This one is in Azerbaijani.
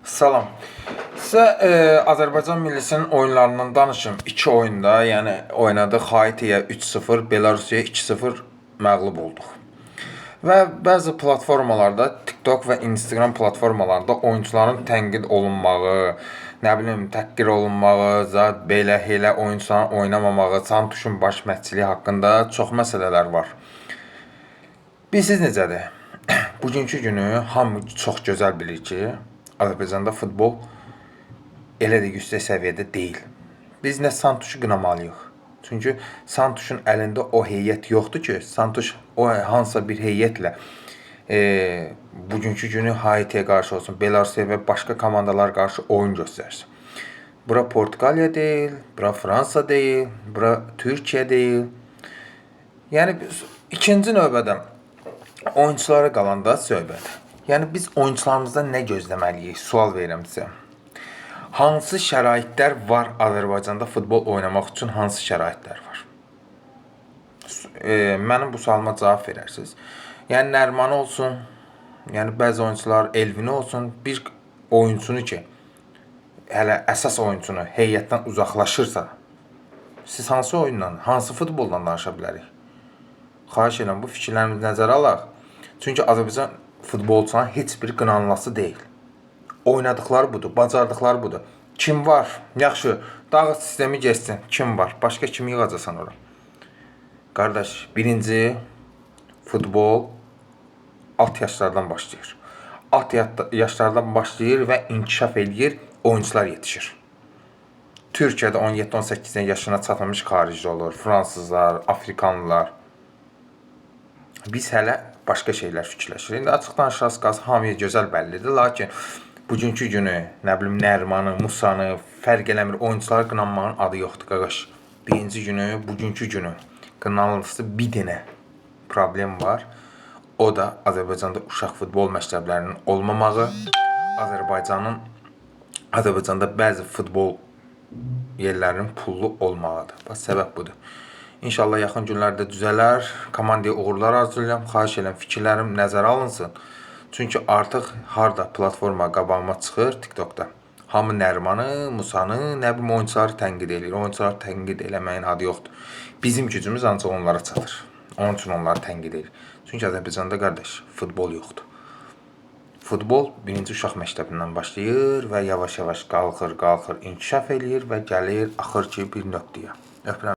Salam. Sizə Azərbaycan millisinin oyunlarından danışım. 2 oyunda, yəni oynadıq Haitiyə 3-0, Belarusiyaya 2-0 məğlub olduq. Və bəzi platformalarda, TikTok və Instagram platformalarında oyuncuların tənqid olunmağı, nə bilim, təhqir olunmağı, zat belə oyuncuların oynamamağı, Santuşun baş məşqçiliyi haqqında çox məsələlər var. Bilirsiniz necədir? Bugünkü günü hamı çox gözəl bilir ki, Azərbaycanda futbol elə də yüksək səviyyədə deyil. Biz nə Santuşu qınamalıyıq. Çünki Santuşun əlində o heyət yoxdur ki, Santuş o hansısa bir heyətlə bugünkü günü Haitiyə qarşı olsun, Belarusiya və başqa komandalar qarşı oyun göstərsin. Bura Portuqaliya deyil, bura Fransa deyil, bura Türkiyə deyil. Yəni ikinci növbədə oyunculara qalanda söhbət. Yəni biz oyuncularımızdan nə gözləməliyik? Sual verirəm sizə. Hansı şəraitlər var Azərbaycanda futbol oynamaq üçün hansı şəraitlər var? Mənim bu sualıma cavab verərsiniz. Yəni Nərimanı olsun, yəni bəzi oyuncular Elvini olsun, bir oyunçunu ki, hələ əsas oyunçunu heyətdən uzaqlaşırsa, siz hansı oyundan, hansı futboldan danışa bilərik? Xahiş edirəm, bu fikirlərimizi nəzərə alaq. Çünki Azərbaycan futbolçuların heç biri qınanılası deyil. Oynadıqları budur, bacardıqları budur. Kim var? Yaxşı, dağıt sistemi geçsin. Kim var? Başqa kimi yığacaqsan ora? Qardaş, birinci futbol alt yaşlardan başlayır. Alt yaşlardan başlayır və inkişaf edir, oyuncular yetişir. Türkiyədə 17-18 yaşına çatmamış xarici olur, fransızlar, afrikanlılar. Biz hələ başqa şeylər fikirləşirik. İndi açıq danışıq qalsın, hamıya gözəl bəllidir. Lakin bugünkü günü, nə bilim, Nərimanı, Musanı, fərq eləmir, oyuncuları qınanmağın adı yoxdur, qaqaş. Birinci günü, bugünkü günü qınanılması bir dənə problem var. O da Azərbaycanda uşaq futbol məktəblərinin olmamağı, Azərbaycanda bəzi futbol yerlərinin pullu olmağıdır. Bax, səbəb budur. İnşallah yaxın günlərdə düzələr. Komandaya uğurlar arzulayıram. Xahiş edirəm, fikirlərim nəzərə alınsın. Çünki artıq harda platforma qabağıma çıxır TikTokda. Hamı Nərimanı, Musanı, nə bilim oyuncuları tənqid edir. Oyuncuları tənqid eləməyin adı yoxdur. Bizim gücümüz ancaq onlara çatır. Onun üçün onları tənqid edir. Çünki Azərbaycanda qardaş, futbol yoxdur. Futbol birinci uşaq məktəbindən başlayır və yavaş-yavaş qalxır, inkişaf eləyir və gəlir axır ki bir nöqtəyə. Öpürəm.